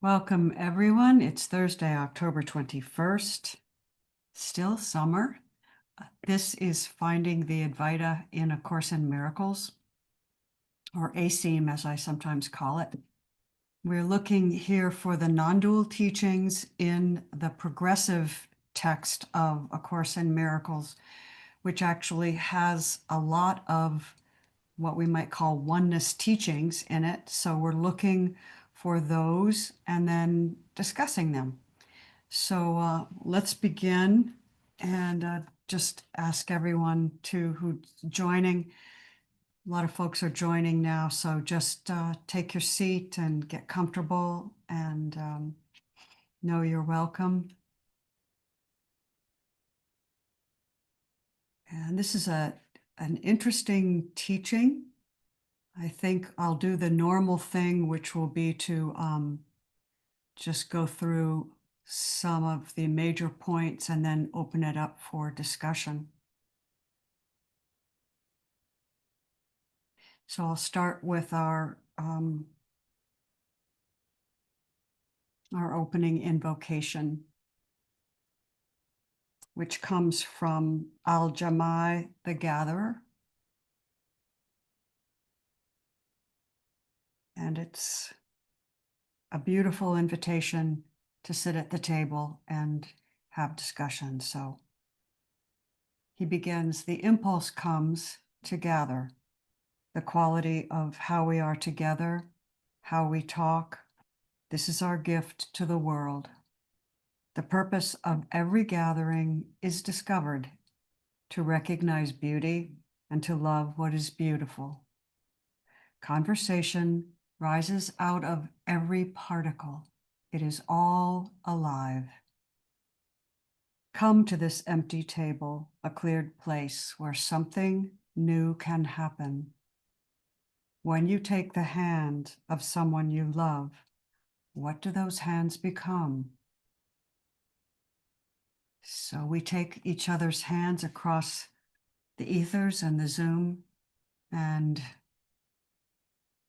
Welcome, everyone. It's Thursday, October 21st. Still summer. This is Finding the Advaita in A Course in Miracles, or ACIM, as I sometimes call it. We're looking here for the non-dual teachings in the progressive text of A Course in Miracles, which actually has a lot of what we might call oneness teachings in it. So we're looking for those and then discussing them. So let's begin and just ask everyone who's joining. A lot of folks are joining now, so just take your seat and get comfortable and know you're welcome. And this is an interesting teaching. I think I'll do the normal thing, which will be to just go through some of the major points and then open it up for discussion. So I'll start with our opening invocation, which comes from Al-Jamai, the Gatherer. And it's a beautiful invitation to sit at the table and have discussion. So he begins, the impulse comes to gather, the quality of how we are together, how we talk. This is our gift to the world. The purpose of every gathering is discovered, to recognize beauty and to love what is beautiful. Conversation rises out of every particle. It is all alive. Come to this empty table, a cleared place where something new can happen. When you take the hand of someone you love, what do those hands become? So we take each other's hands across the ethers and the Zoom, and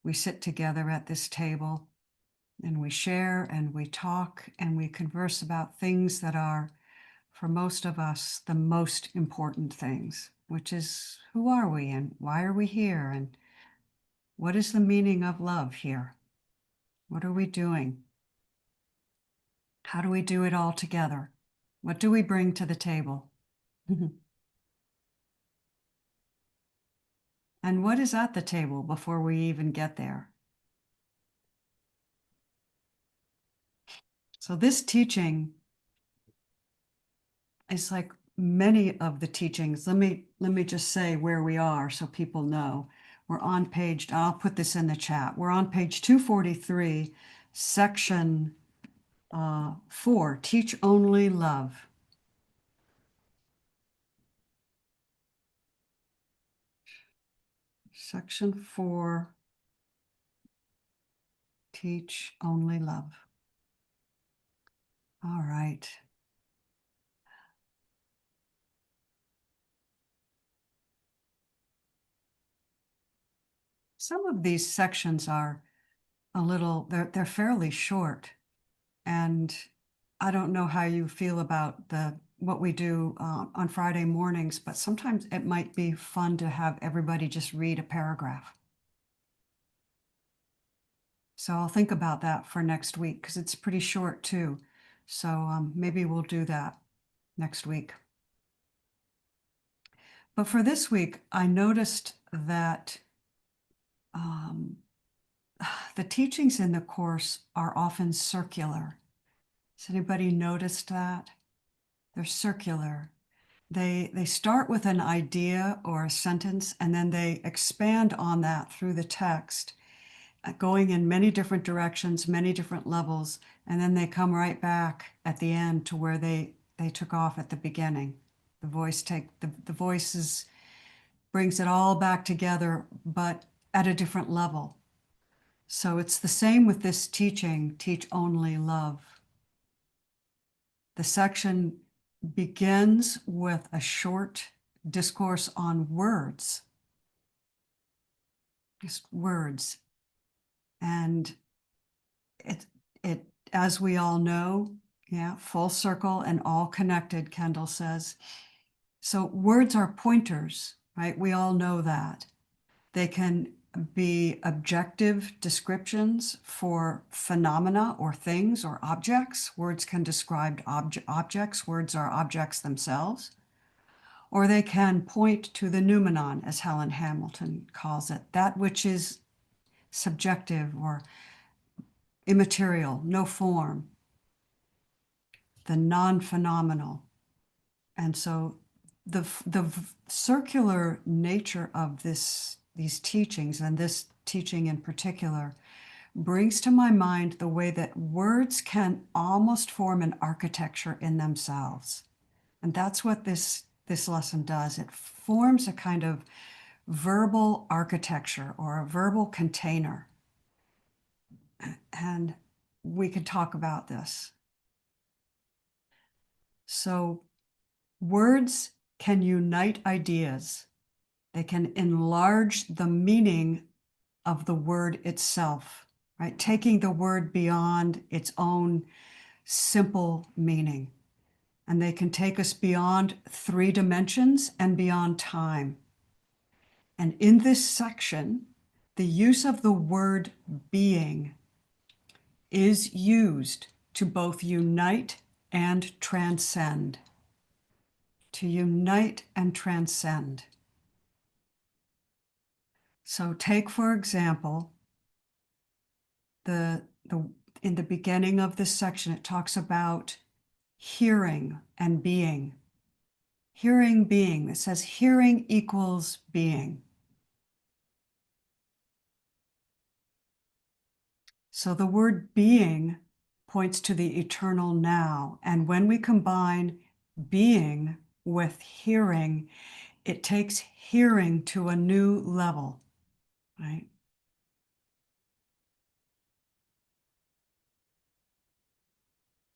we sit together at this table, and we share and we talk and we converse about things that are, for most of us, the most important things, which is, who are we and why are we here? And what is the meaning of love here? What are we doing? How do we do it all together? What do we bring to the table? And what is at the table before we even get there? So this teaching is like many of the teachings. Let me just say where we are so people know. We're on page, I'll put this in the chat. We're on page 243, section 4, Teach Only Love. Section 4, Teach Only Love. All right. Some of these sections are a little, they're fairly short. And I don't know how you feel about what we do on Friday mornings, but sometimes it might be fun to have everybody just read a paragraph. So I'll think about that for next week because it's pretty short too. So maybe we'll do that next week. But for this week, I noticed that the teachings in the Course are often circular. Has anybody noticed that? They're circular. They start with an idea or a sentence, and then they expand on that through the text, going in many different directions, many different levels, and then they come right back at the end to where they took off at the beginning. The voices brings it all back together, but at a different level. So it's the same with this teaching, Teach Only Love. The section begins with a short discourse on words, just words. And it as we all know, yeah, full circle and all connected, Kendall says. So words are pointers, right? We all know that. They can be objective descriptions for phenomena or things or objects. Words can describe objects. Words are objects themselves. Or they can point to the noumenon, as Helen Hamilton calls it, that which is subjective or immaterial, no form, the non-phenomenal. And so the circular nature of these teachings, and this teaching in particular, brings to my mind the way that words can almost form an architecture in themselves. And that's what this lesson does. It forms a kind of verbal architecture or a verbal container. And we could talk about this. So words can unite ideas. They can enlarge the meaning of the word itself, right? Taking the word beyond its own simple meaning. And they can take us beyond 3 dimensions and beyond time. And in this section, the use of the word being is used to both unite and transcend. To unite and transcend. So take, for example, in the beginning of this section, it talks about hearing and being. Hearing, being. It says hearing equals being. So the word being points to the eternal now. And when we combine being with hearing, it takes hearing to a new level, right?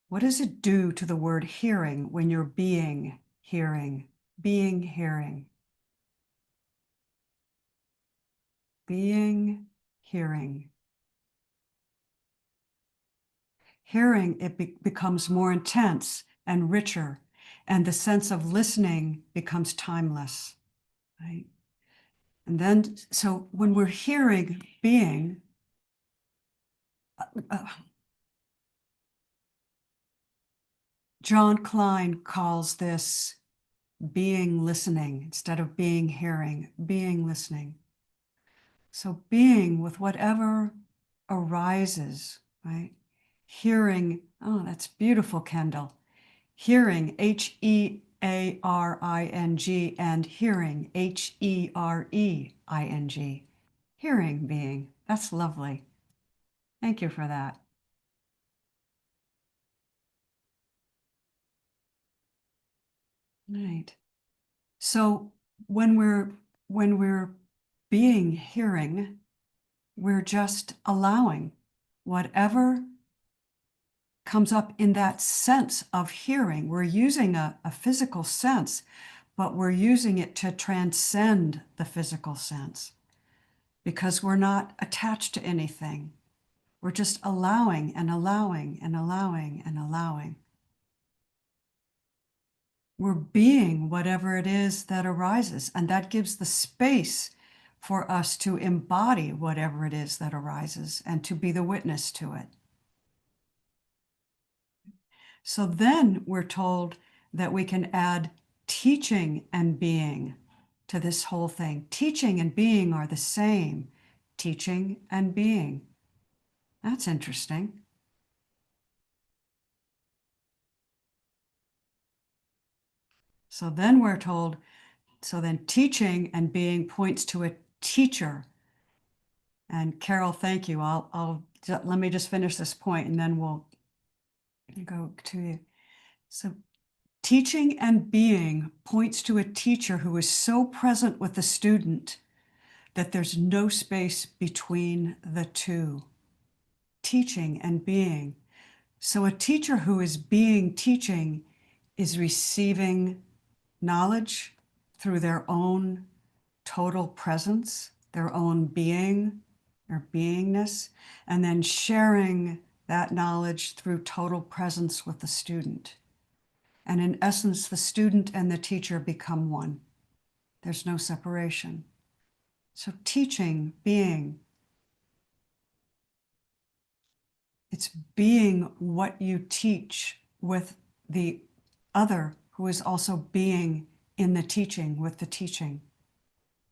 What does it do to the word hearing when you're being hearing, being hearing, being hearing? Hearing, it becomes more intense and richer, and the sense of listening becomes timeless, right? And then, so when we're hearing being, John Klein calls this being listening instead of being hearing, being listening. So being with whatever arises, right? Hearing, oh, that's beautiful, Kendall. Hearing, Hearing, and hearing, Hereing. Hearing being, that's lovely. Thank you for that. Right. So when we're being hearing, we're just allowing whatever comes up in that sense of hearing. We're using a physical sense, but we're using it to transcend the physical sense because we're not attached to anything. We're just allowing and allowing and allowing and allowing. We're being whatever it is that arises, and that gives the space for us to embody whatever it is that arises and to be the witness to it. So then we're told that we can add teaching and being to this whole thing. Teaching and being are the same. Teaching and being. That's interesting. So then we're told, so then teaching and being points to a teacher. And Carol, thank you. Let me just finish this point and then we'll go to you. So teaching and being points to a teacher who is so present with the student that there's no space between the two. Teaching and being. So a teacher who is being teaching is receiving knowledge through their own total presence, their own being, their beingness, and then sharing that knowledge through total presence with the student. And in essence, the student and the teacher become one. There's no separation. So teaching, being, it's being what you teach with the other who is also being in the teaching with the teaching.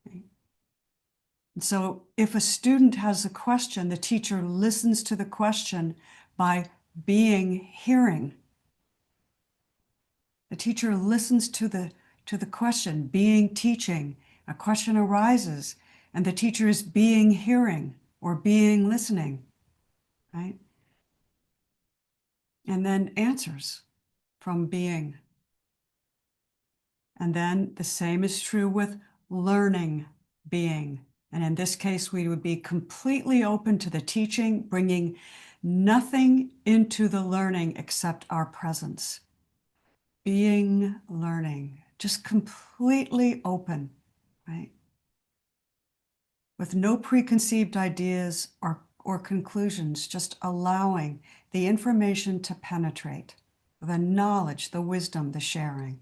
And so if a student has a question, the teacher listens to the question by being hearing. The teacher listens to the question, being teaching. A question arises, and the teacher is being hearing or being listening, right? And then answers from being. And then the same is true with learning, being. And in this case, we would be completely open to the teaching, bringing nothing into the learning except our presence. Being, learning, just completely open, right? With no preconceived ideas or conclusions, just allowing the information to penetrate, the knowledge, the wisdom, the sharing.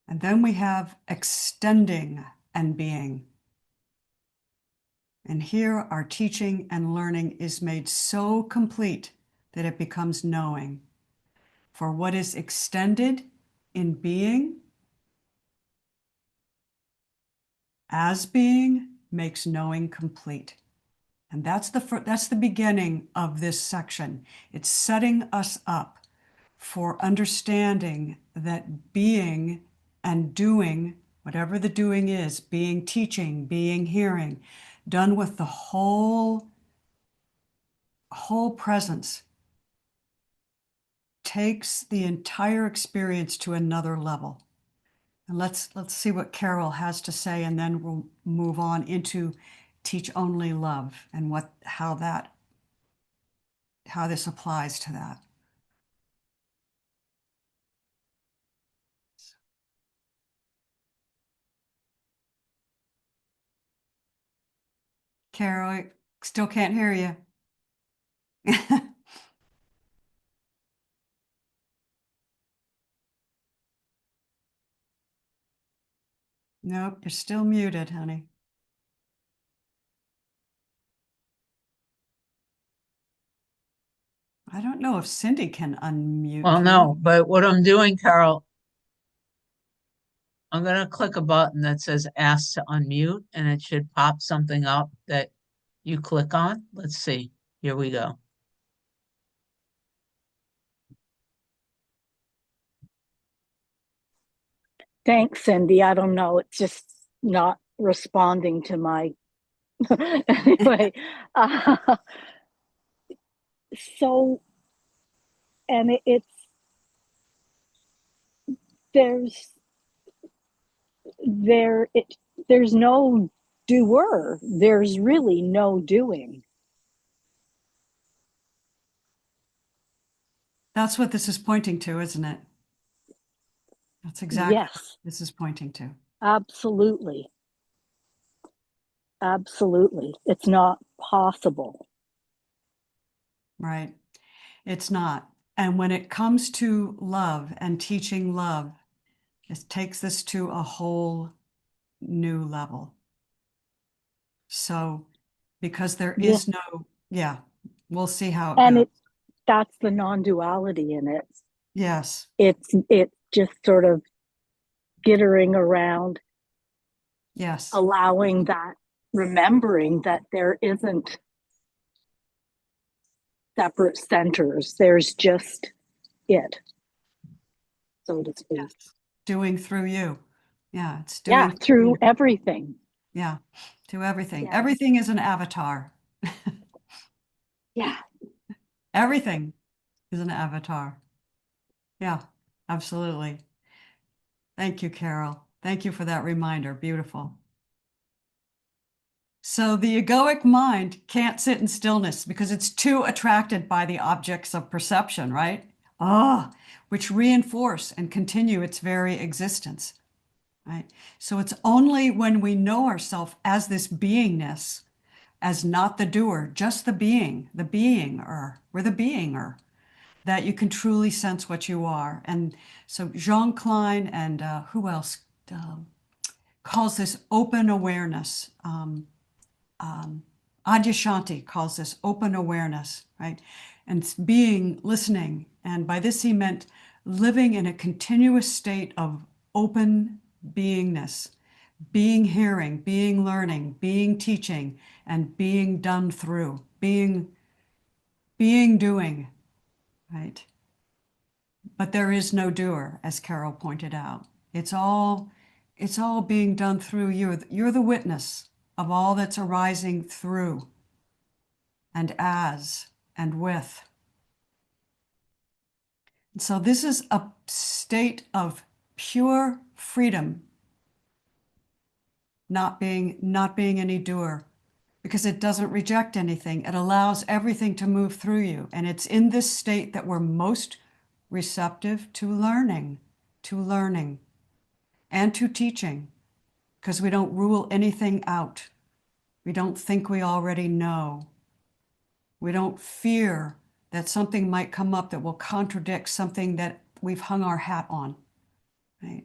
And then we have extending and being. And here our teaching and learning is made so complete that it becomes knowing. For what is extended in being, as being, makes knowing complete. And that's the beginning of this section. It's setting us up for understanding that being and doing, whatever the doing is, being teaching, being hearing, done with the whole presence, takes the entire experience to another level. And let's see what Carol has to say, and then we'll move on into teach only love and how this applies to that. Carol, I still can't hear you. Nope, you're still muted, honey. I don't know if Cindy can unmute. Well, no, but what I'm doing, Carol, I'm going to click a button that says ask to unmute, and it should pop something up that you click on. Let's see. Here we go. Thanks, Cindy. I don't know. It's just not responding to my. Anyway, so, and there's no doer. There's really no doing. That's what this is pointing to, isn't it? That's exactly Yes, what this is pointing to. absolutely. Absolutely. It's not possible. Right. It's not. And when it comes to love and teaching love, it takes this to a whole new level. So, because there is no, we'll see how it goes. That's the non-duality in it. Yes. It's just sort of skittering around. Yes. Allowing that, remembering that there isn't separate centers. There's just it, so to speak. Yes. Doing through you. Yeah, it's doing through everything. Yeah, to everything. Yeah. Everything is an avatar. Yeah. Everything is an avatar. Yeah, absolutely. Thank you, Carol. Thank you for that reminder. Beautiful. So the egoic mind can't sit in stillness because it's too attracted by the objects of perception, right? Which reinforce and continue its very existence, right? So it's only when we know ourselves as this beingness as not the doer, just the being-er. We're the being-er, that you can truly sense what you are. And so Jean Klein and who else calls this open awareness. Adyashanti calls this open awareness, right? And it's being, listening. And by this he meant living in a continuous state of open beingness, being hearing, being learning, being teaching, and being done through, being doing, right? But there is no doer, as Carol pointed out. It's all being done through you. You're the witness of all that's arising through and as and with. So this is a state of pure freedom, not being any doer, because it doesn't reject anything. It allows everything to move through you. And it's in this state that we're most receptive to learning and to teaching, because we don't rule anything out. We don't think we already know. We don't fear that something might come up that will contradict something that we've hung our hat on, right?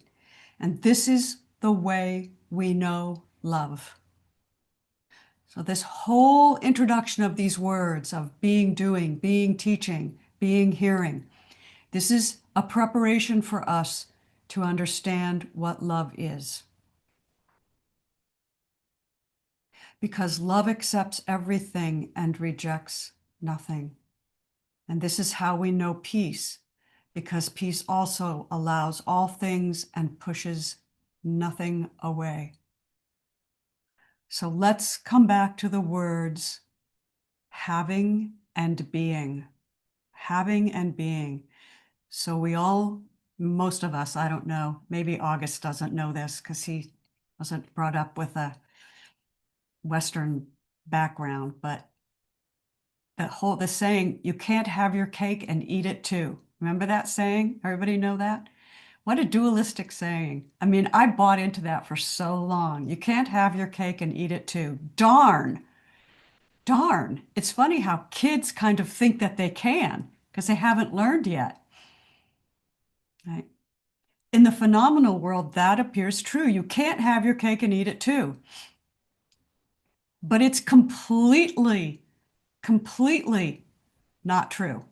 And this is the way we know love. So this whole introduction of these words of being, doing, being, teaching, being, hearing, this is a preparation for us to understand what love is. Because love accepts everything and rejects nothing. And this is how we know peace, because peace also allows all things and pushes nothing away. So let's come back to the words having and being. Having and being. So we all, most of us, I don't know, maybe August doesn't know this because he wasn't brought up with a Western background, but the saying, you can't have your cake and eat it too. Remember that saying? Everybody know that? What a dualistic saying. I mean, I bought into that for so long. You can't have your cake and eat it too. Darn. It's funny how kids kind of think that they can because they haven't learned yet. Right? In the phenomenal world, that appears true. You can't have your cake and eat it too. But it's completely not true.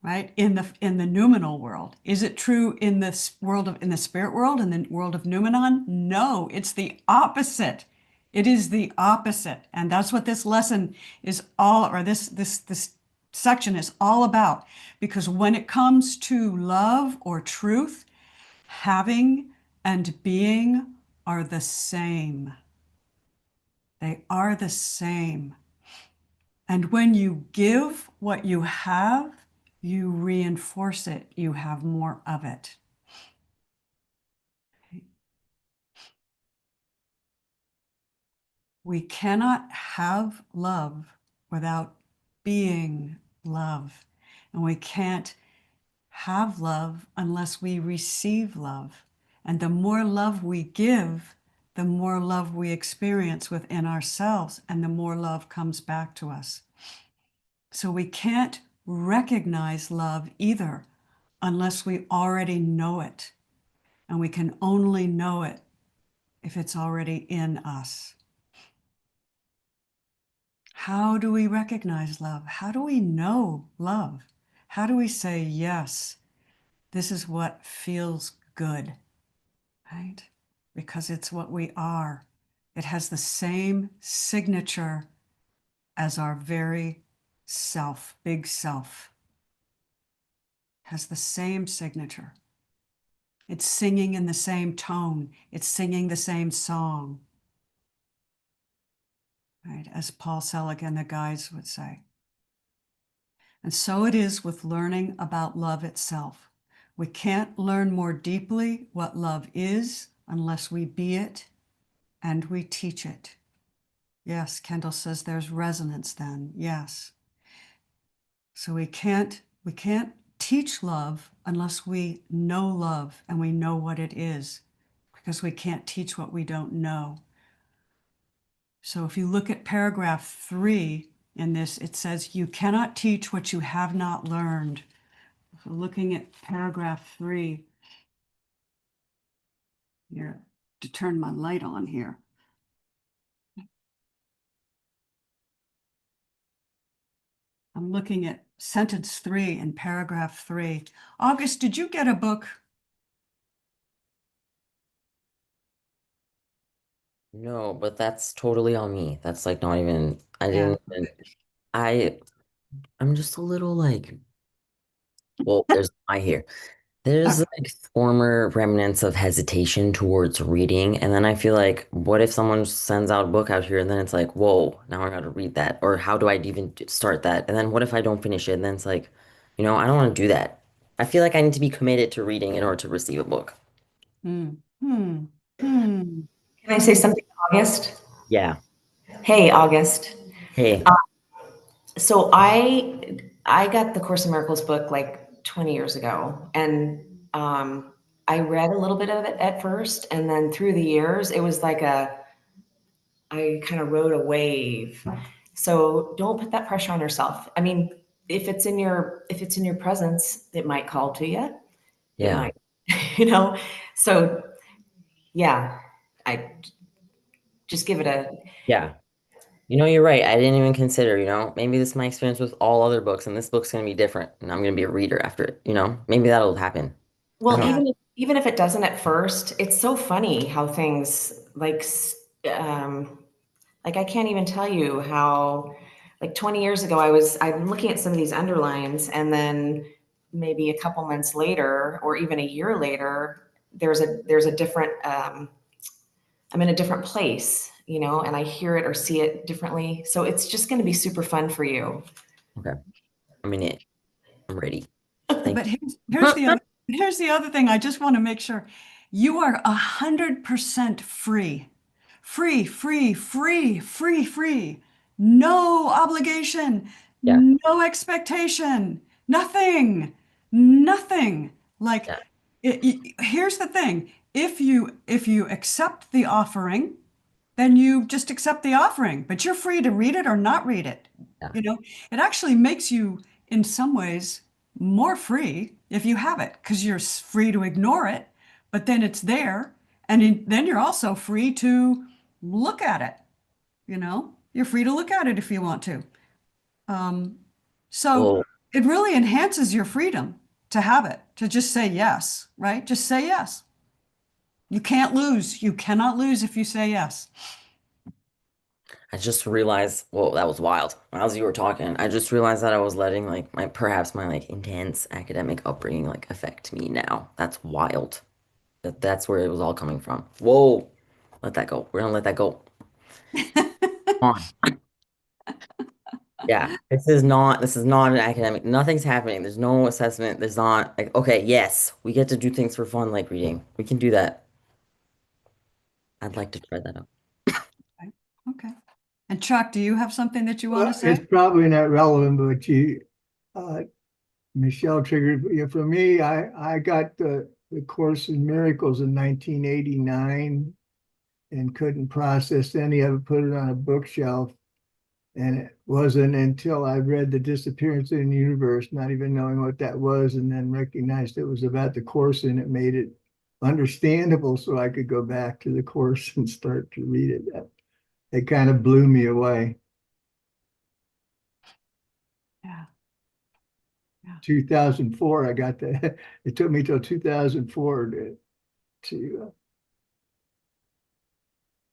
Right? In the noumenal world. Is it true in this world in the spirit world, in the world of noumenon? No, it's the opposite. It is the opposite. And that's what this lesson is all, or this section is all about. Because when it comes to love or truth, having and being are the same. They are the same. And when you give what you have, you reinforce it. You have more of it. We cannot have love without being love. And we can't have love unless we receive love. And the more love we give, the more love we experience within ourselves, and the more love comes back to us. So we can't recognize love either unless we already know it. And we can only know it if it's already in us. How do we recognize love? How do we know love? How do we say, yes, this is what feels good, right? Because it's what we are. It has the same signature as our very self, big self. Has the same signature. It's singing in the same tone. It's singing the same song. Right? As Paul Selig and the guides would say. And so it is with learning about love itself. We can't learn more deeply what love is unless we be it and we teach it. Yes, Kendall says there's resonance then. Yes. So we can't teach love unless we know love and we know what it is, because we can't teach what we don't know. So if you look at paragraph 3 in this, it says, you cannot teach what you have not learned. So looking at paragraph 3, here, to turn my light on here. I'm looking at sentence 3 in paragraph 3. August, did you get a book? No, but that's totally on me. That's like not even, I Yeah. didn't even, I, I'm just a little like, well, there's I here. There's like former remnants of hesitation towards reading. And then I feel like, what if someone sends out a book out here and then it's like, whoa, now I got to read that? Or how do I even start that? And then what if I don't finish it? And then it's like, I don't want to do that. I feel like I need to be committed to reading in order to receive a book. Hmm. Hmm. Hmm. Can I say something, August? Yeah. Hey, August. Hey, So I got the Course in Miracles book like 20 years ago, and I read a little bit of it at first, and then through the years, it was like I kind of rode a wave. So don't put that pressure on yourself. I mean, if it's in your presence, it might call to you. It yeah. might, you know. So yeah, I just give it a Yeah. You're right. I didn't even consider, maybe this is my experience with all other books, and this book's going to be different, and I'm going to be a reader after it. Maybe that'll happen. I Well, don't know. even if it doesn't at first, it's so funny how things like I can't even tell you how like 20 years ago I'm looking at some of these underlines, and then maybe a couple months later or even a year later there's a different I'm in a different place, and I hear it or see it differently. So it's just going to be super fun for you. Okay. I'm in it. I'm ready. Thank But here's the other thing. I just want to make sure you are 100% free. Free, free, free, free, free. No obligation, Yeah. no expectation, nothing, nothing. Like Yeah. here's the thing. If you accept the offering, then you just accept the offering, but you're free to read it or not read it. Yeah. It actually makes you, in some ways, more free if you have it, because you're free to ignore it, but then it's there. And then you're also free to look at it. You're free to look at it if you want to. Um, so Well, it really enhances your freedom to have it, to just say yes, right? Just say yes. You can't lose. You cannot lose if you say yes. I just realized, well, that was wild. As you were talking, I just realized that I was letting like perhaps my like intense academic upbringing like affect me now. That's wild. That's where it was all coming from. Whoa. Let that go. We're gonna let that go. On. Yeah. This is not an academic. Nothing's happening. There's no assessment. There's not like, okay, yes, we get to do things for fun like reading. We can do that. I'd like to try that out. Okay. Okay. And Chuck, do you have something that you want to Well, say? it's probably not relevant, but uh, Michelle triggered, for me, I got the Course in Miracles in 1989 and couldn't process any of it, put it on a bookshelf. And it wasn't until I read The Disappearance in the Universe, not even knowing what that was, and then recognized it was about the Course, and it made it understandable so I could go back to the Course and start to read it. It kind of blew me away. Yeah. 2004, I got that. It took me till 2004 to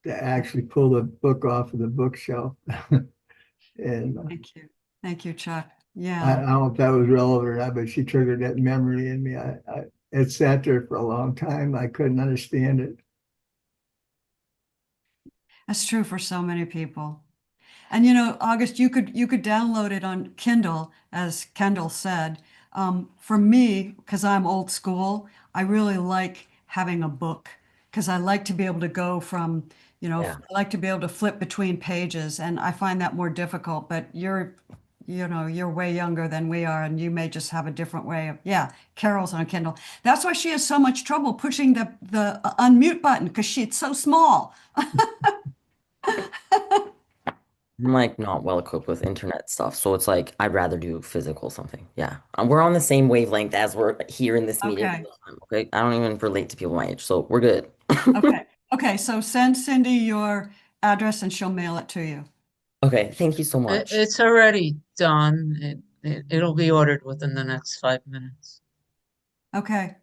actually pull the book off of the bookshelf. And Thank you. Thank you, Chuck. I Yeah. don't know if that was relevant or not, but she triggered that memory in me. It sat there for a long time. I couldn't understand it. That's true for so many people. And August, you could download it on Kindle, as Kendall said. For me, because I'm old school, I really like having a book because I like to be able to go from, Yeah. I like to be able to flip between pages, and I find that more difficult. But you're way younger than we are, and you may just have a different way of, yeah, Carol's on Kindle. That's why she has so much trouble pushing the unmute button because it's so small. I'm like not well equipped with internet stuff, so it's like I'd rather do physical something. Yeah. We're on the same wavelength as we're here in this meeting. Okay, Okay. I don't even relate to people my age, so we're good. okay, okay, so send Cindy your address and she'll mail it to you. Okay, thank you so It, much. it's already done. It'll be ordered within the next 5 minutes. Okay.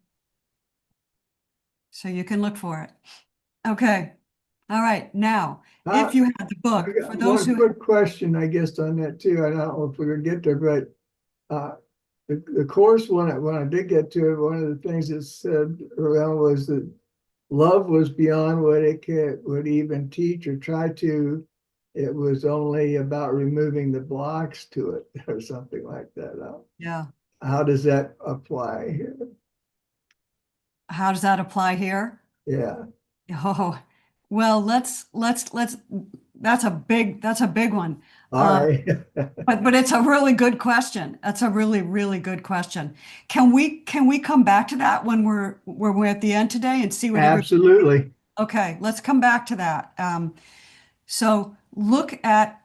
So you can look for it. Okay, all right, now, Uh, if you had the I book, for got those one who, quick question, I guess, on that too. I don't know if we're gonna get there, but the course, when I did get to it, one of the things it said around was that love was beyond what it would even teach or try to. It was only about removing the blocks to it or something like that. yeah, How does that apply here? how does that apply here? Yeah, Oh, well, that's a big one. all right. But it's a really good question. That's a really, really good question. Can we come back to that when we're at the end today and see what everybody, Absolutely. okay, let's come back to that. So look at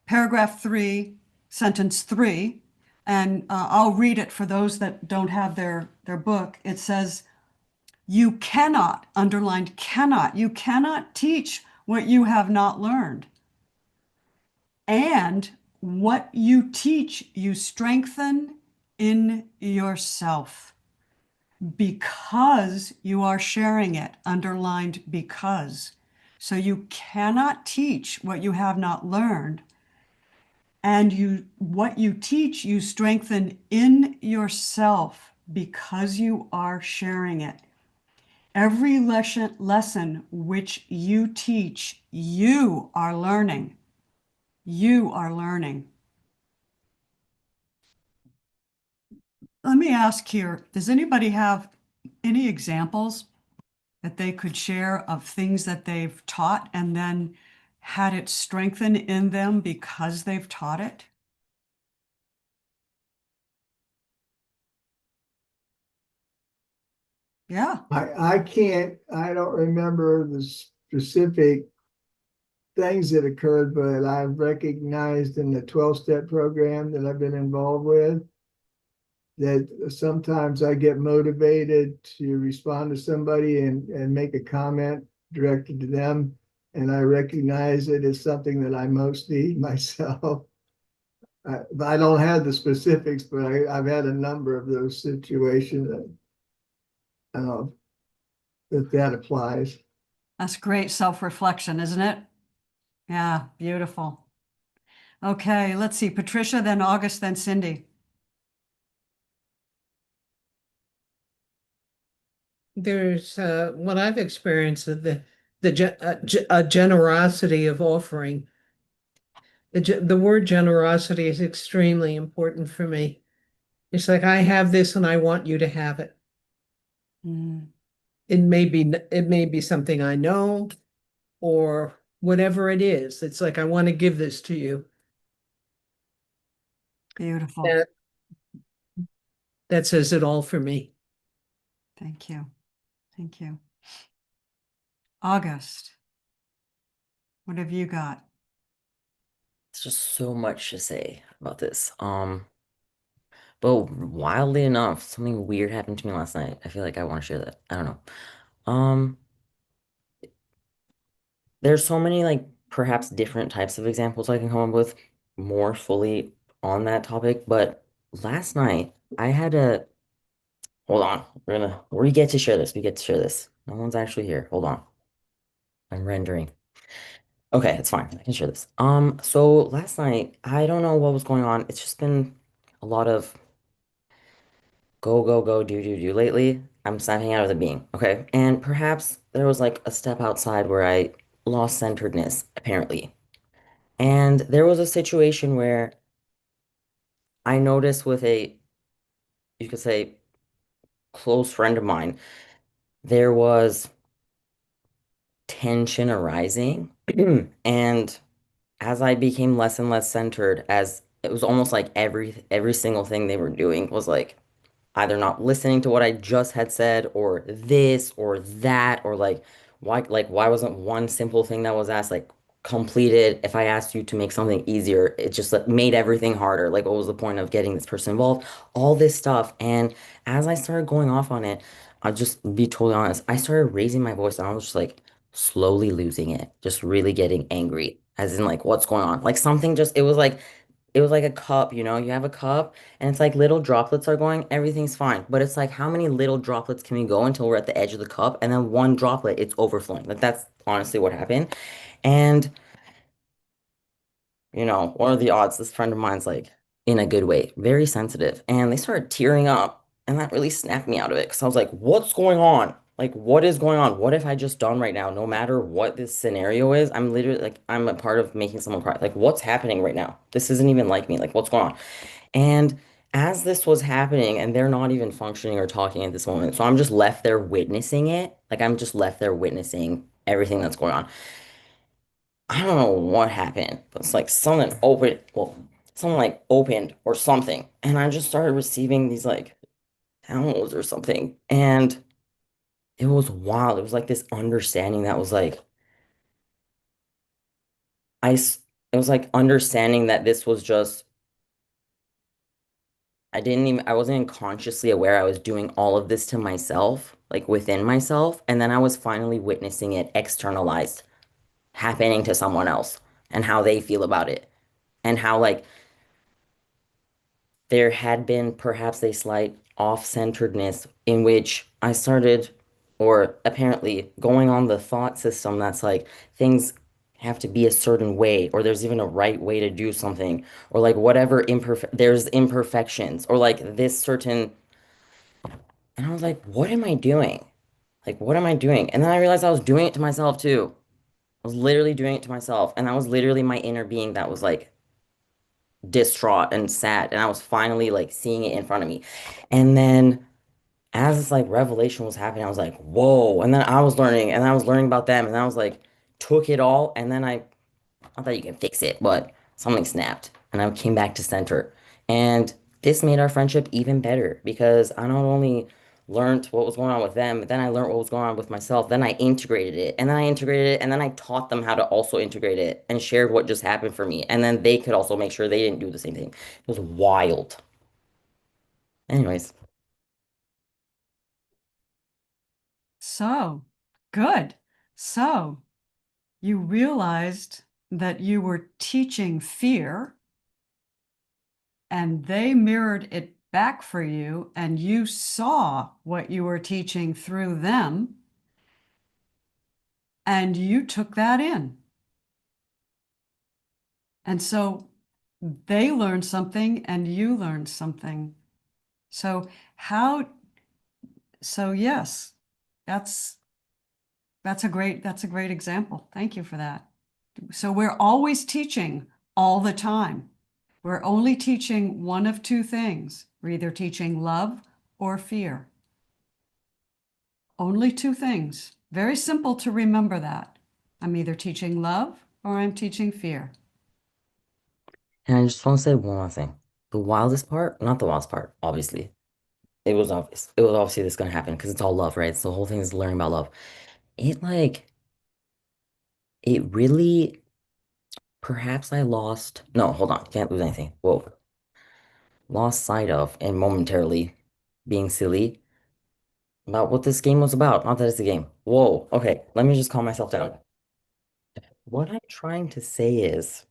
paragraph 3, sentence 3, and I'll read it for those that don't have their book. It says, you cannot, underlined cannot, you cannot teach what you have not learned. And what you teach, you strengthen in yourself because you are sharing it, underlined because. So you cannot teach what you have not learned. And what you teach, you strengthen in yourself because you are sharing it. Every lesson which you teach, you are learning. You are learning. Let me ask here, does anybody have any examples that they could share of things that they've taught and then had it strengthen in them because they've taught it? Yeah. I don't remember the specific things that occurred, but I've recognized in the 12-step program that I've been involved with that sometimes I get motivated to respond to somebody and make a comment directed to them. And I recognize it as something that I most need myself. I don't have the specifics, but I've had a number of those situations that, that applies. That's great self-reflection, isn't it? Yeah, beautiful. Okay, let's see. Patricia, then August, then Cindy. There's what I've experienced of a generosity of offering. The word generosity is extremely important for me. It's like I have this and I want you to have it. Mm, It may be something I know or whatever it is. It's like I want to give this to you. beautiful. That that says it all for me. Thank you. Thank you. August, what have you got? It's just so much to say about this. But wildly enough, something weird happened to me last night. I feel like I want to share that. I don't know. Um, there's so many like perhaps different types of examples I can come up with more fully on that topic, but last night I had a hold on. We get to share this. We get to share this. No one's actually here. Hold on. I'm rendering. Okay, it's fine. I can share this. So last night, I don't know what was going on. It's just been a lot of go, go, go, do, do, do lately. I'm snapping out of the being. Okay. And perhaps there was like a step outside where I lost centeredness, apparently. And there was a situation where I noticed with you could say, close friend of mine, there was tension arising. And as I became less and less centered, as it was almost like every single thing they were doing was like either not listening to what I just had said or this or that or like why wasn't one simple thing that was asked like completed? If I asked you to make something easier, it just like, made everything harder. Like, what was the point of getting this person involved? All this stuff. And as I started going off on it, I'll just be totally honest. I started raising my voice and I was just like slowly losing it, just really getting angry. As in like what's going on? Like something just it was like a cup, you know, you have a cup and it's like little droplets are going, everything's fine. But it's like how many little droplets can we go until we're at the edge of the cup and then one droplet, it's overflowing. Like that's honestly what happened. And you know, what are the odds? This friend of mine's like in a good way, very sensitive. And they started tearing up. And that really snapped me out of it because I was like, what's going on? Like, what is going on? What have I just done right now? No matter what this scenario is, I'm literally like, I'm a part of making someone cry. Like, what's happening right now? This isn't even like me. Like, what's going on? And as this was happening, and they're not even functioning or talking at this moment, so I'm just left there witnessing it. Like, I'm just left there witnessing everything that's going on. I don't know what happened, but it's like something opened, well, something like opened or something. And I just started receiving these like downloads or something. And it was wild. It was like this understanding that was like, I, s- it was like understanding that this was just, I wasn't even consciously aware I was doing all of this to myself, like within myself. And then I was finally witnessing it externalized, happening to someone else and how they feel about it. And how like there had been perhaps a slight off-centeredness in which I started, or apparently going on the thought system that's like things have to be a certain way, or there's even a right way to do something, or like whatever there's imperfections, or like this certain, and I was like, what am I doing? Like, what am I doing? And then I realized I was doing it to myself too. I was literally doing it to myself, and that was literally my inner being that was like distraught and sad, and I was finally like seeing it in front of me. And then as this like revelation was happening, I was like, whoa. And then I was learning and I was learning about them and I was like, took it all. And then I thought you can fix it, but something snapped and I came back to center. And this made our friendship even better because I not only learned what was going on with them, but then I learned what was going on with myself. Then I integrated it and then I integrated it and then I taught them how to also integrate it and shared what just happened for me. And then they could also make sure they didn't do the same thing. It was wild. Anyways. So, good. So, you realized that you were teaching fear and they mirrored it back for you, and you saw what you were teaching through them, and you took that in. And so they learned something and you learned something. So how, so yes, that's that's a great example. Thank you for that. So we're always teaching all the time. We're only teaching one of two things. We're either teaching love or fear. Only two things. Very simple to remember that. I'm either teaching love or I'm teaching fear. And I just want to say one last thing. The wildest part, not the wildest part, obviously. It was obvious. It was obviously this gonna happen because it's all love, right? So the whole thing is learning about love. It like it really perhaps I lost no, hold on, can't lose anything. Whoa. Lost sight of and momentarily being silly about what this game was about. Not that it's a game. Whoa, okay, let me just calm myself down. What I'm trying to say is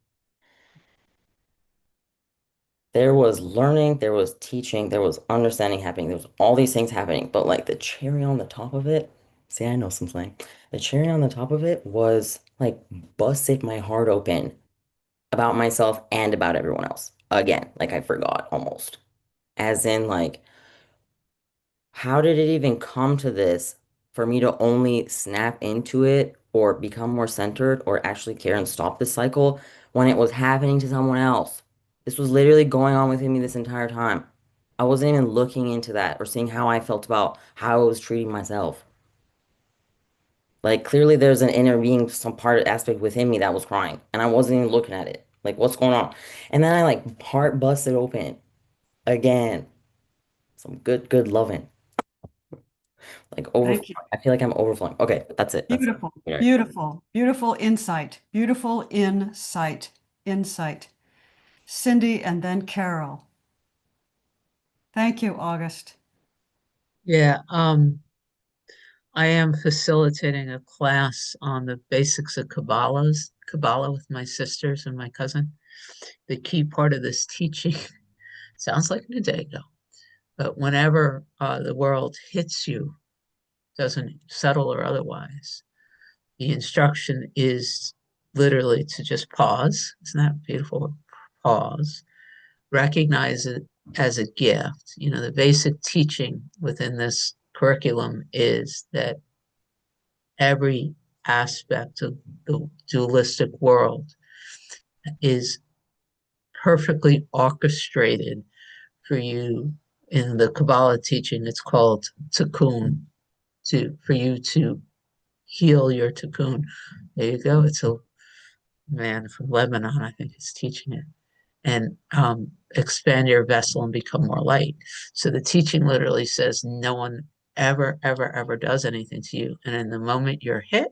there was learning, there was teaching, there was understanding happening, there was all these things happening, but like the cherry on the top of it, see, I know some slang. The cherry on the top of it was like busted my heart open about myself and about everyone else. Again, like I forgot almost. As in, like, how did it even come to this for me to only snap into it or become more centered or actually care and stop this cycle when it was happening to someone else? This was literally going on within me this entire time. I wasn't even looking into that or seeing how I felt about how I was treating myself. Like clearly there's an inner being, some part aspect within me that was crying, and I wasn't even looking at it. Like what's going on? And then I like heart busted open again. Some good loving. Like overflowing. Thank you. I feel like I'm overflowing. Okay, that's it. That's Beautiful, it. beautiful, beautiful insight, beautiful insight, insight. Cindy and then Carol. Thank you, August. Yeah, I am facilitating a class on the basics of Kabbalah with my sisters and my cousin. The key part of this teaching sounds like Nadego, but whenever the world hits you, doesn't settle or otherwise, the instruction is literally to just pause. Isn't that beautiful? Pause. Recognize it as a gift. You know, the basic teaching within this curriculum is that every aspect of the dualistic world is perfectly orchestrated for you. In the Kabbalah teaching, it's called tikkun, for you to heal your tikkun. There you go. It's a man from Lebanon, I think, is teaching it. And expand your vessel and become more light. So the teaching literally says no one ever, ever, ever does anything to you. And in the moment you're hit,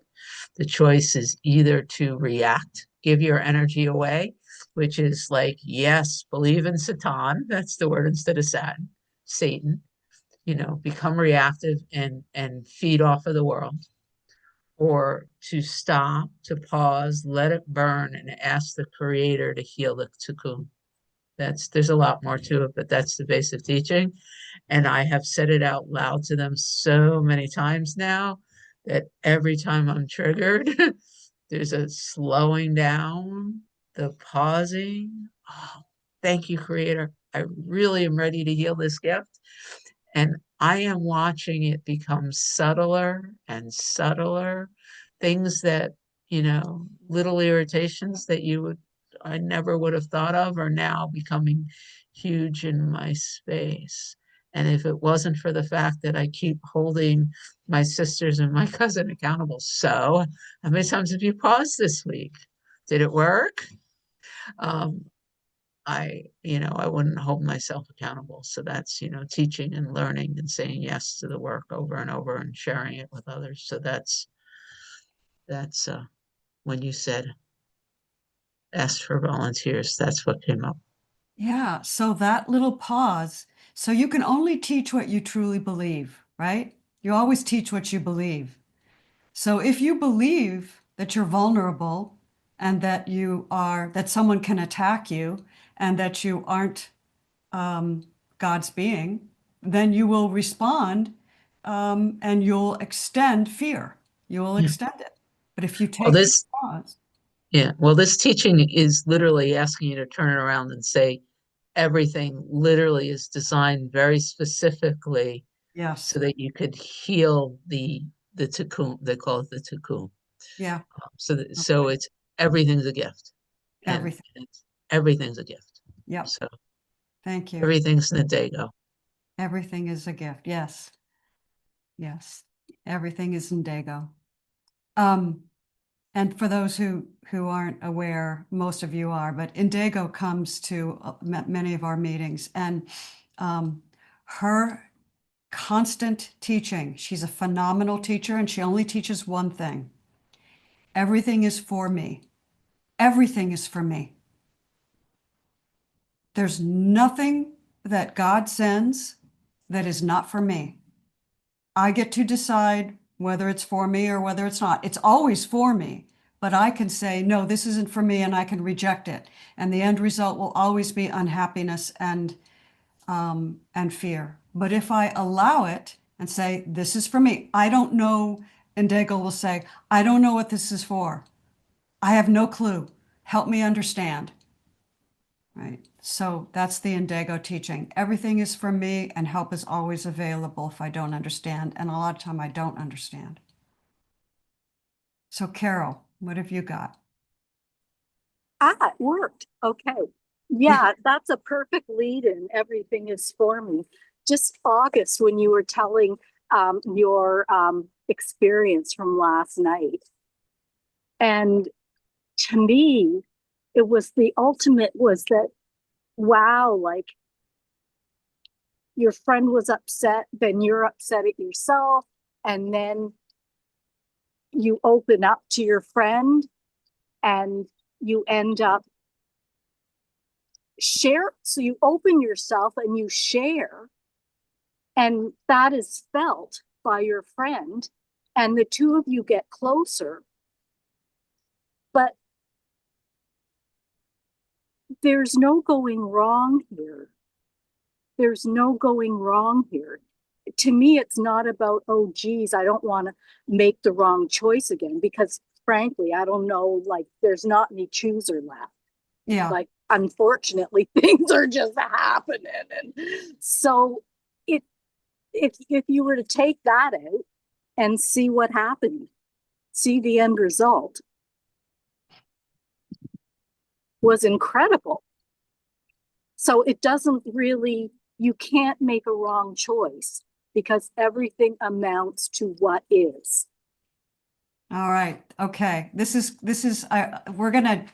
the choice is either to react, give your energy away, which is like, yes, believe in Satan. That's the word instead of Satan. You know, become reactive and feed off of the world, or to stop, to pause, let it burn, and ask the Creator to heal the tikkun. There's a lot more to it, but that's the basic teaching. And I have said it out loud to them so many times now that every time I'm triggered, there's a slowing down, the pausing. Oh, thank you, Creator. I really am ready to heal this gift. And I am watching it become subtler and subtler. Things that, little irritations that I never would have thought of are now becoming huge in my space. And if it wasn't for the fact that I keep holding my sisters and my cousin accountable, so how many times have you paused this week? Did it work? I wouldn't hold myself accountable. So that's, teaching and learning and saying yes to the work over and over and sharing it with others. So that's when you said ask for volunteers, that's what came up. Yeah, so that little pause, so you can only teach what you truly believe, right? You always teach what you believe. So if you believe that you're vulnerable and that someone can attack you and that you aren't God's being, then you will respond and you'll extend fear. You will extend it. But if you Well, take the pause, this teaching is literally asking you to turn it around and say everything literally is designed very specifically yes, so that you could heal the tikkun. They call it the tikkun. yeah, So it's everything's a gift, and everything. everything's a gift. Yep, So thank you. everything's Nadego. Everything is a gift. Yes. Yes. Everything is Dago. And for those who aren't aware, most of you are, but Indigo comes to many of our meetings, and her constant teaching, she's a phenomenal teacher, and she only teaches one thing. Everything is for me. Everything is for me. There's nothing that God sends that is not for me. I get to decide whether it's for me or whether it's not. It's always for me, but I can say, no, this isn't for me, and I can reject it. And the end result will always be unhappiness and fear. But if I allow it and say, this is for me, I don't know, and Daigle will say, I don't know what this is for. I have no clue. Help me understand. Right. So that's the Indigo teaching. Everything is for me, and help is always available if I don't understand. And a lot of time I don't understand. So Carol, what have you got? It worked. Okay. Yeah, that's a perfect lead in. Everything is for me. Just August, when you were telling your experience from last night. And to me, it was the ultimate was that, wow, like your friend was upset, then you're upset at yourself, and then you open up to your friend and you end up so you open yourself and you share, and that is felt by your friend, and the two of you get closer. But there's no going wrong here. There's no going wrong here. To me, it's not about, oh, geez, I don't want to make the wrong choice again, because frankly, I don't know, like, there's not any chooser left. Yeah. Like, unfortunately, things are just happening. And so if you were to take that out and see what happened, see the end result, was incredible. So it doesn't really, you can't make a wrong choice because everything amounts to what is. All right. Okay. We're going to,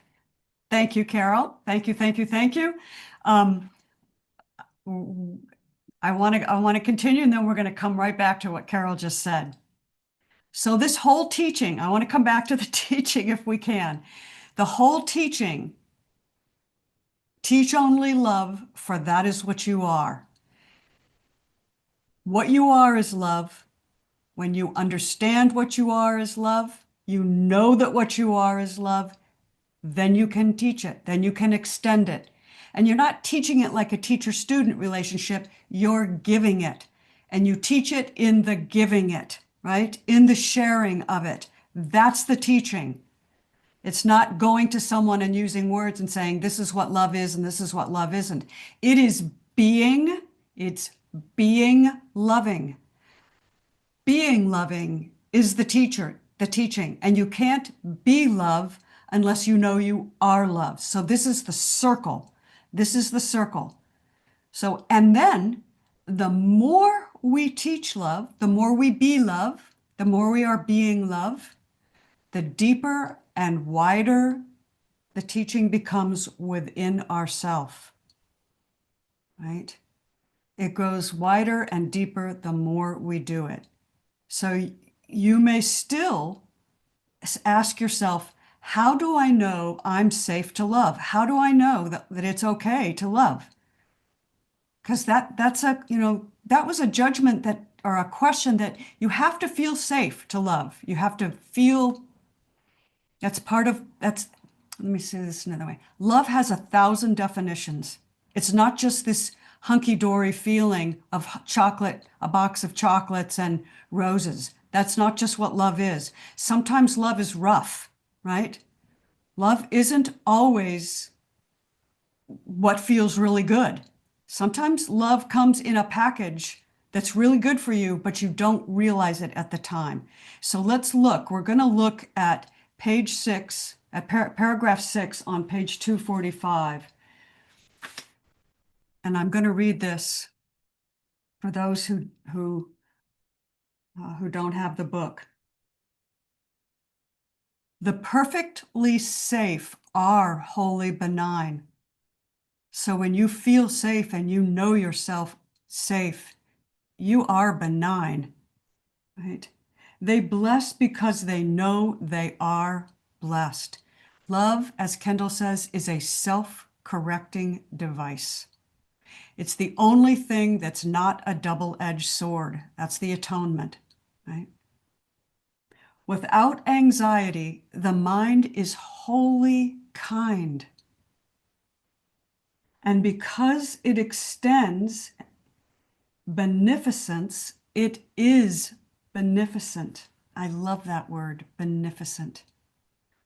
thank you, Carol. Thank you, thank you, thank you. I want to continue, and then we're going to come right back to what Carol just said. So this whole teaching, I want to come back to the teaching if we can. The whole teaching, teach only love, for that is what you are. What you are is love. When you understand what you are is love, you know that what you are is love, then you can teach it, then you can extend it. And you're not teaching it like a teacher-student relationship, you're giving it. And you teach it in the giving it, right? In the sharing of it. That's the teaching. It's not going to someone and using words and saying, this is what love is and this is what love isn't. It's being loving. Being loving is the teaching, and you can't be love unless you know you are love. So this is the circle. This is the circle. So, and then the more we teach love, the more we be love, the more we are being love, the deeper and wider the teaching becomes within ourself, right? It grows wider and deeper the more we do it. So you may still ask yourself, how do I know I'm safe to love? How do I know that it's okay to love? Because that was a judgment or a question that you have to feel safe to love. You have to feel let me say this another way. Love has 1,000 definitions. It's not just this hunky-dory feeling of chocolate, a box of chocolates and roses. That's not just what love is. Sometimes love is rough, right? Love isn't always what feels really good. Sometimes love comes in a package that's really good for you, but you don't realize it at the time. So let's look. We're going to look at page 6, at paragraph 6 on page 245. And I'm going to read this for those who don't have the book. The perfectly safe are wholly benign. So when you feel safe and you know yourself safe, you are benign, right? They bless because they know they are blessed. Love, as Kendall says, is a self-correcting device. It's the only thing that's not a double-edged sword. That's the atonement, right? Without anxiety, the mind is wholly kind. And because it extends beneficence, it is beneficent. I love that word, beneficent.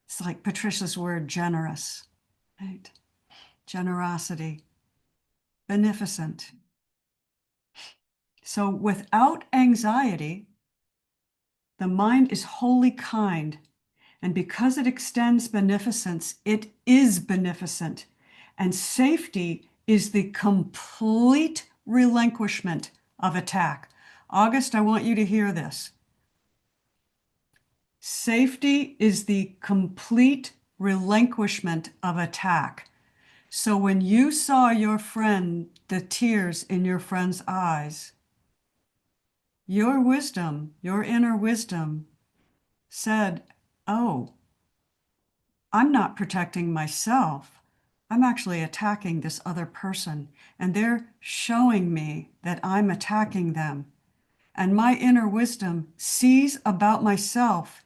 It's like Patricia's word, generous, right? Generosity, beneficent. So without anxiety, the mind is wholly kind. And because it extends beneficence, it is beneficent. And safety is the complete relinquishment of attack. August, I want you to hear this. Safety is the complete relinquishment of attack. So when you saw your friend, the tears in your friend's eyes, your wisdom, your inner wisdom said, oh, I'm not protecting myself. I'm actually attacking this other person, and they're showing me that I'm attacking them. And my inner wisdom sees about myself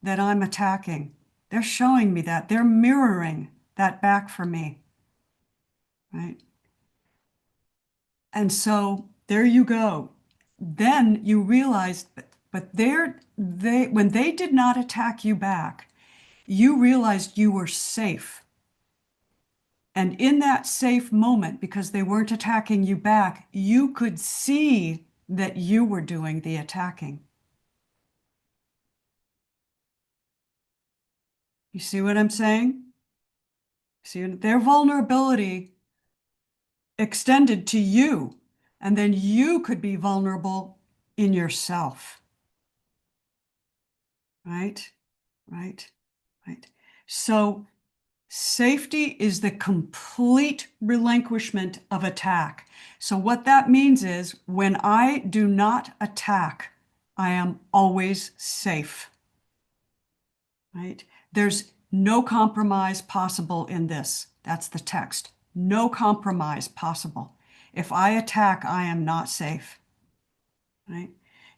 that I'm attacking. They're showing me that. They're mirroring that back for me, right? And so there you go. Then you realize, but when they did not attack you back, you realized you were safe. And in that safe moment, because they weren't attacking you back, you could see that you were doing the attacking. You see what I'm saying? See, their vulnerability extended to you, and then you could be vulnerable in yourself. Right? Right? Right. So safety is the complete relinquishment of attack. So what that means is when I do not attack, I am always safe. Right? There's no compromise possible in this. That's the text. No compromise possible. If I attack, I am not safe. Right?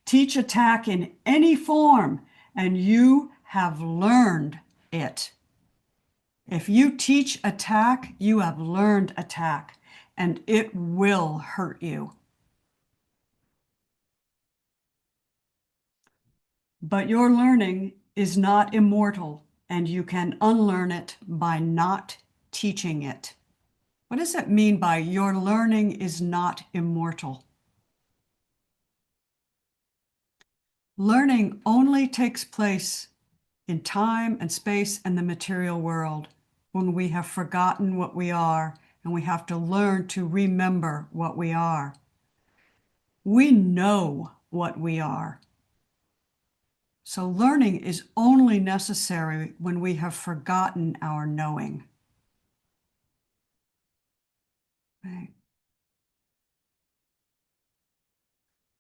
Teach attack in any form, and you have learned it. If you teach attack, you have learned attack, and it will hurt you. But your learning is not immortal, and you can unlearn it by not teaching it. What does it mean by your learning is not immortal? Learning only takes place in time and space and the material world when we have forgotten what we are and we have to learn to remember what we are. We know what we are. So learning is only necessary when we have forgotten our knowing. Right?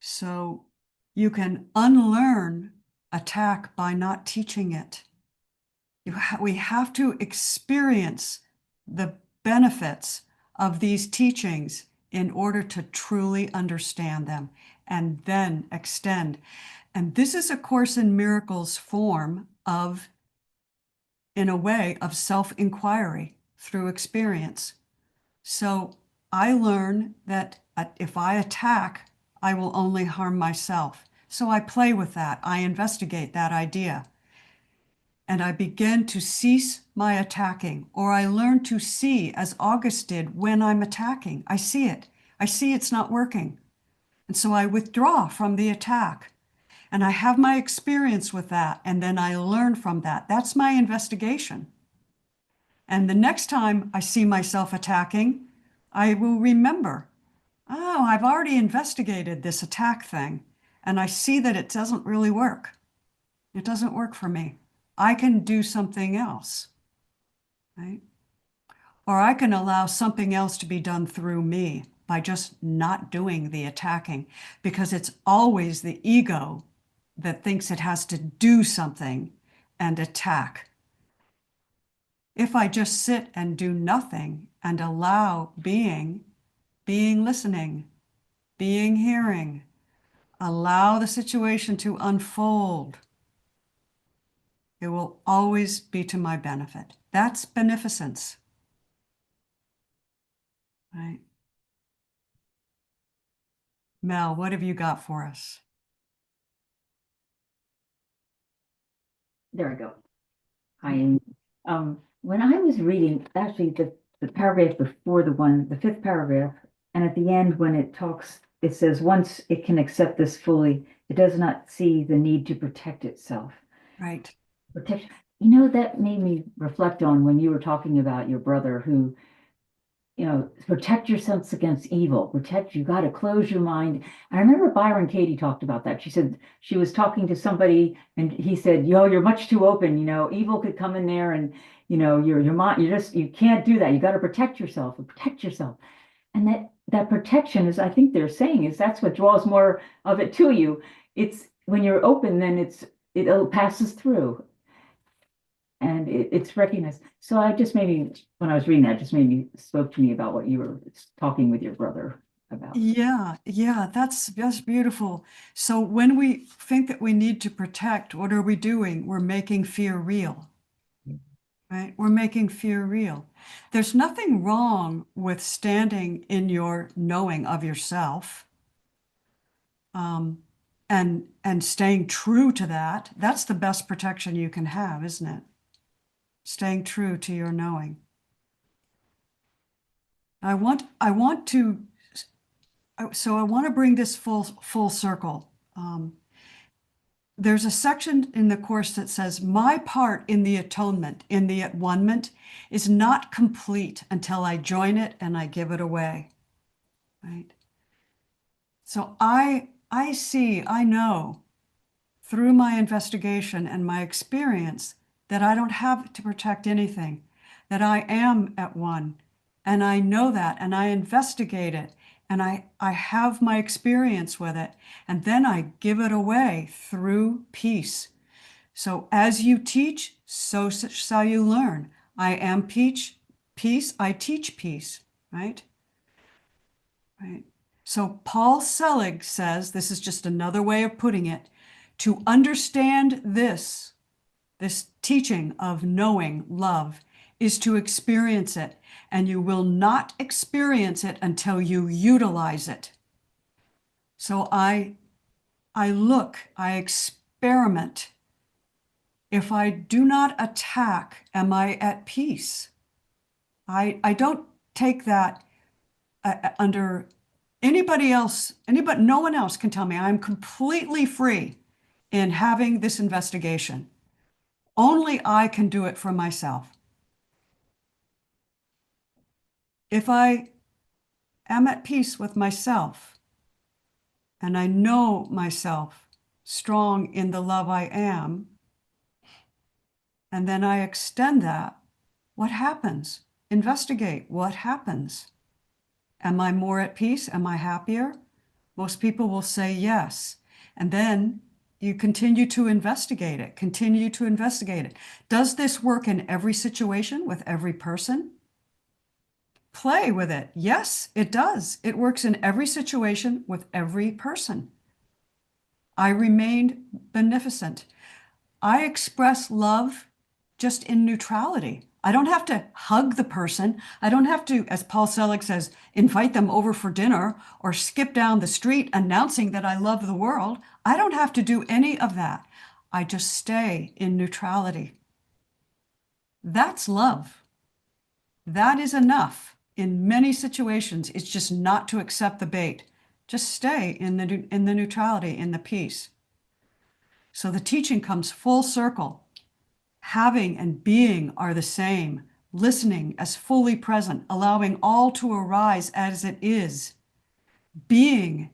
So you can unlearn attack by not teaching it. We have to experience the benefits of these teachings in order to truly understand them and then extend. And this is A Course in Miracles form of, in a way, of self-inquiry through experience. So I learn that if I attack, I will only harm myself. So I play with that. I investigate that idea. And I begin to cease my attacking, or I learn to see, as August did, when I'm attacking. I see it. I see it's not working. And so I withdraw from the attack. And I have my experience with that, and then I learn from that. That's my investigation. And the next time I see myself attacking, I will remember, oh, I've already investigated this attack thing, and I see that it doesn't really work. It doesn't work for me. I can do something else, right? Or I can allow something else to be done through me by just not doing the attacking, because it's always the ego that thinks it has to do something and attack. If I just sit and do nothing and allow being listening, being hearing, allow the situation to unfold, it will always be to my benefit. That's beneficence, right? Mel, what have you got for us? There we go. When I was reading, actually the paragraph before the fifth paragraph, and at the end when it talks, it says, once it can accept this fully, it does not see the need to protect itself. Right. Protect, that made me reflect on when you were talking about your brother who, protect yourselves against evil. You got to close your mind. And I remember Byron Katie talked about that. She said she was talking to somebody and he said, you're much too open. Evil could come in there and, your mind, you can't do that. You got to protect yourself and protect yourself. And that protection is, I think they're saying, is that's what draws more of it to you. It's when you're open, then it passes through. And it's recognized. So when I was reading that, it just made me spoke to me about what you were talking with your brother about. Yeah, that's beautiful. So when we think that we need to protect, what are we doing? We're making fear real, right? We're making fear real. There's nothing wrong with standing in your knowing of yourself, and staying true to that. That's the best protection you can have, isn't it? Staying true to your knowing. I want to bring this full circle. There's a section in the course that says, my part in the atonement, in the at-one-ment, is not complete until I join it and I give it away, right? So I know through my investigation and my experience that I don't have to protect anything, that I am at one. And I know that, and I investigate it, and I have my experience with it, and then I give it away through peace. So as you teach, so shall you learn. I am peace, I teach peace, right? Right. So Paul Selig says, this is just another way of putting it, to understand this teaching of knowing love is to experience it, and you will not experience it until you utilize it. So I experiment. If I do not attack, am I at peace? I don't take that under anybody else, no one else can tell me I'm completely free in having this investigation. Only I can do it for myself. If I am at peace with myself and I know myself strong in the love I am, and then I extend that, what happens? Investigate what happens. Am I more at peace? Am I happier? Most people will say yes. And then you continue to investigate it, continue to investigate it. Does this work in every situation with every person? Play with it. Yes, it does. It works in every situation with every person. I remained beneficent. I express love just in neutrality. I don't have to hug the person. I don't have to, as Paul Selig says, invite them over for dinner or skip down the street announcing that I love the world. I don't have to do any of that. I just stay in neutrality. That's love. That is enough. In many situations, it's just not to accept the bait. Just stay in the neutrality, in the peace. So the teaching comes full circle. Having and being are the same. Listening as fully present, allowing all to arise as it is. Being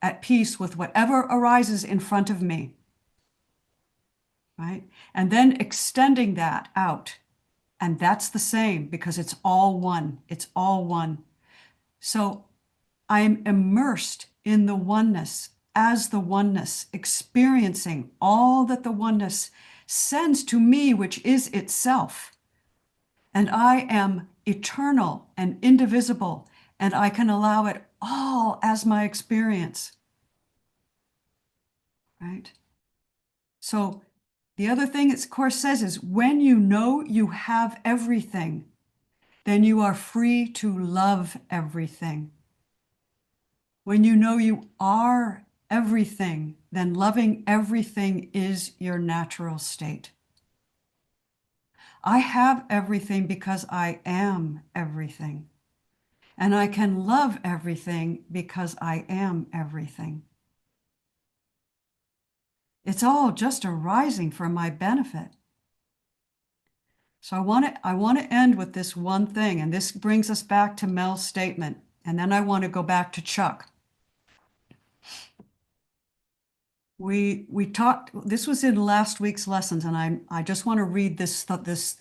at peace with whatever arises in front of me. Right? And then extending that out. And that's the same because it's all one. It's all one. So I'm immersed in the oneness as the oneness, experiencing all that the oneness sends to me, which is itself. And I am eternal and indivisible, and I can allow it all as my experience. Right? So the other thing its course says is when you know you have everything, then you are free to love everything. When you know you are everything, then loving everything is your natural state. I have everything because I am everything. And I can love everything because I am everything. It's all just arising for my benefit. So I want to end with this one thing, and this brings us back to Mel's statement, and then I want to go back to Chuck. We talked, this was in last week's lessons, and I just want to read this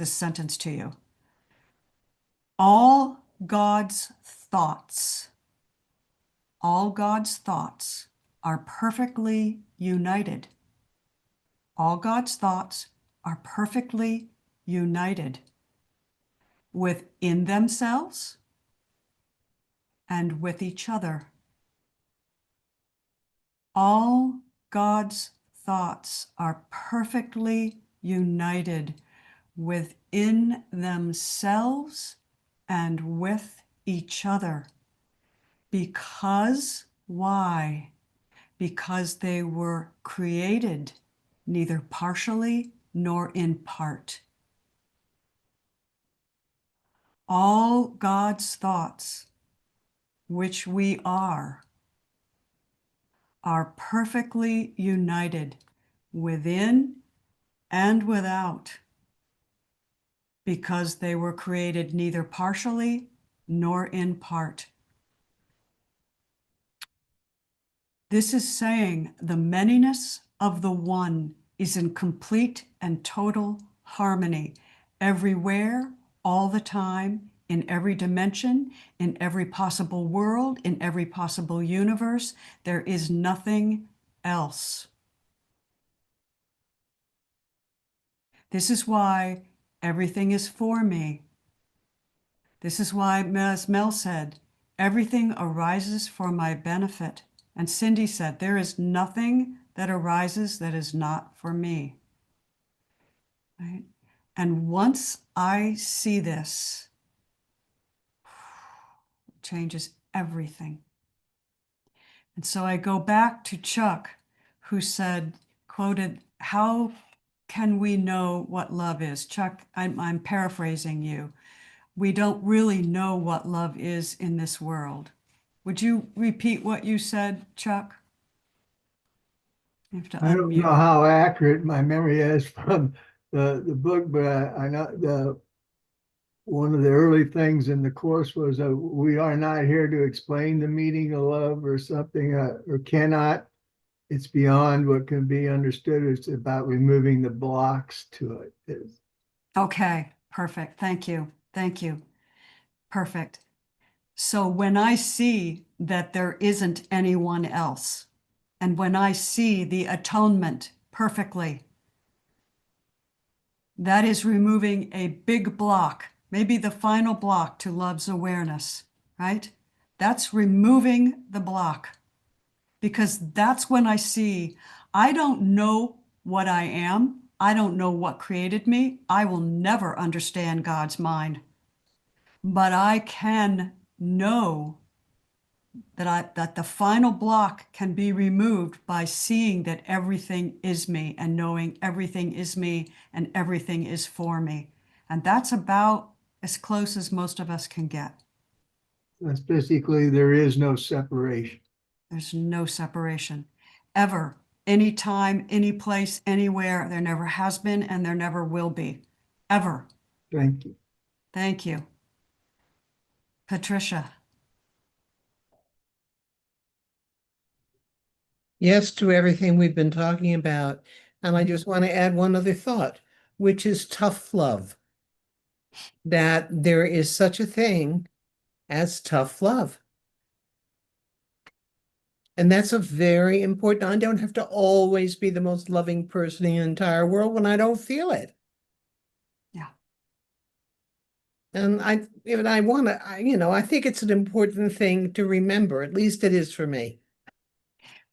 sentence to you. All God's thoughts are perfectly united. All God's thoughts are perfectly united within themselves and with each other. All God's thoughts are perfectly united within themselves and with each other. Because why? Because they were created neither partially nor in part. All God's thoughts, which we are perfectly united within and without, because they were created neither partially nor in part. This is saying the manyness of the one is in complete and total harmony everywhere, all the time, in every dimension, in every possible world, in every possible universe. There is nothing else. This is why everything is for me. This is why, as Mel said, everything arises for my benefit. And Cindy said, there is nothing that arises that is not for me. Right? And once I see this, it changes everything. And so I go back to Chuck, who said, quoted, how can we know what love is? Chuck, I'm paraphrasing you. We don't really know what love is in this world. Would you repeat what you said, Chuck? You have to I don't know unmute. how accurate my memory is from the book, but I know one of the early things in the course was we are not here to explain the meaning of love or something, or cannot. It's beyond what can be understood. It's about removing the blocks to it. Okay, perfect. Thank you. Thank you. Perfect. So when I see that there isn't anyone else, and when I see the atonement perfectly, that is removing a big block, maybe the final block to love's awareness, right? That's removing the block, because that's when I see I don't know what I am. I don't know what created me. I will never understand God's mind. But I can know that the final block can be removed by seeing that everything is me and knowing everything is me and everything is for me. And that's about as close as most of us can get. That's basically, there is no separation. There's no separation ever, anytime, any place, anywhere. There never has been and there never will be, ever. Thank you. Thank you. Patricia. Yes to everything we've been talking about. And I just want to add one other thought, which is tough love. That there is such a thing as tough love. And that's a very important. I don't have to always be the most loving person in the entire world when I don't feel it. Yeah. And I want to, I think it's an important thing to remember. At least it is for me.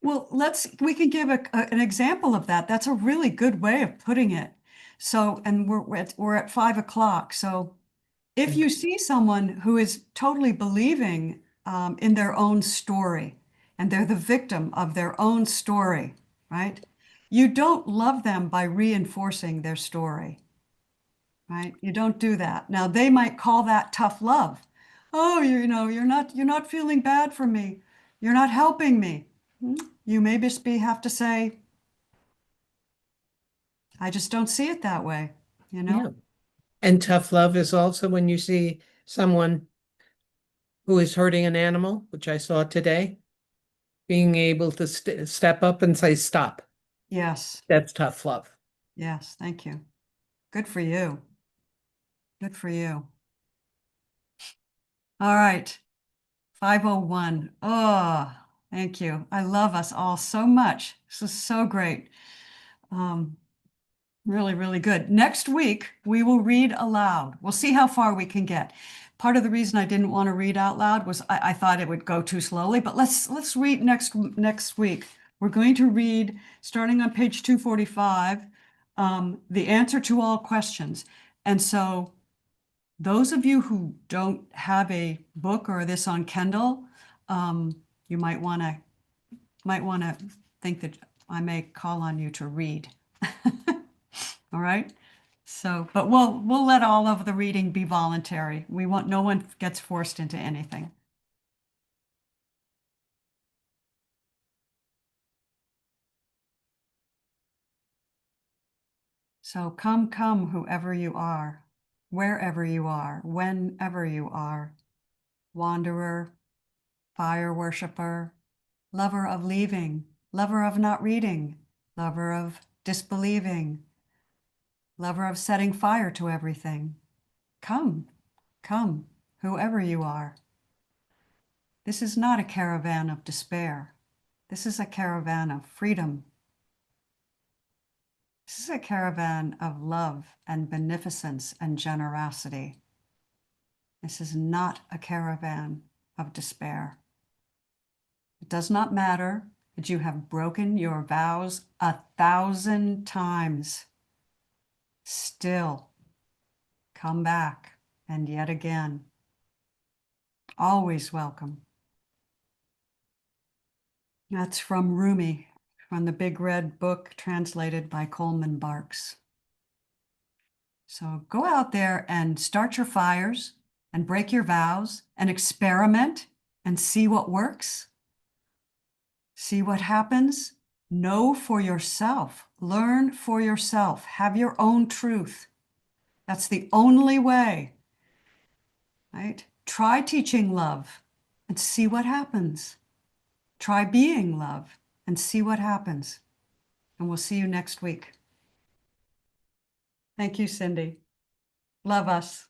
Well, we can give an example of that. That's a really good way of putting it. So, and we're at 5 o'clock. So if you see someone who is totally believing in their own story, and they're the victim of their own story, right? You don't love them by reinforcing their story, right? You don't do that. Now, they might call that tough love. Oh, you're not feeling bad for me. You're not helping me. You may just have to say, I just don't see it that way, Yeah. And tough love is also when you see someone who is hurting an animal, which I saw today, being able to step up and say, stop. Yes, That's tough love. yes, thank you. Good for you. Good for you. All right. 501. Oh, thank you. I love us all so much. This is so great. Really, really good. Next week, we will read aloud. We'll see how far we can get. Part of the reason I didn't want to read out loud was I thought it would go too slowly, but let's read next week. We're going to read, starting on page 245, the answer to all questions. And so those of you who don't have a book or this on Kindle, you might want to think that I may call on you to read. All right. So, but we'll let all of the reading be voluntary. We want, no one gets forced into anything. So come, whoever you are, wherever you are, whenever you are, wanderer, fire worshiper, lover of leaving, lover of not reading, lover of disbelieving, lover of setting fire to everything. Come, whoever you are. This is not a caravan of despair. This is a caravan of freedom. This is a caravan of love and beneficence and generosity. This is not a caravan of despair. It does not matter that you have broken your vows 1,000 times. Still, come back and yet again. Always welcome. That's from Rumi, from the Big Red Book, translated by Coleman Barks. So go out there and start your fires and break your vows and experiment and see what works. See what happens. Know for yourself. Learn for yourself. Have your own truth. That's the only way, right? Try teaching love and see what happens. Try being love and see what happens. And we'll see you next week. Thank you, Cindy. Love us.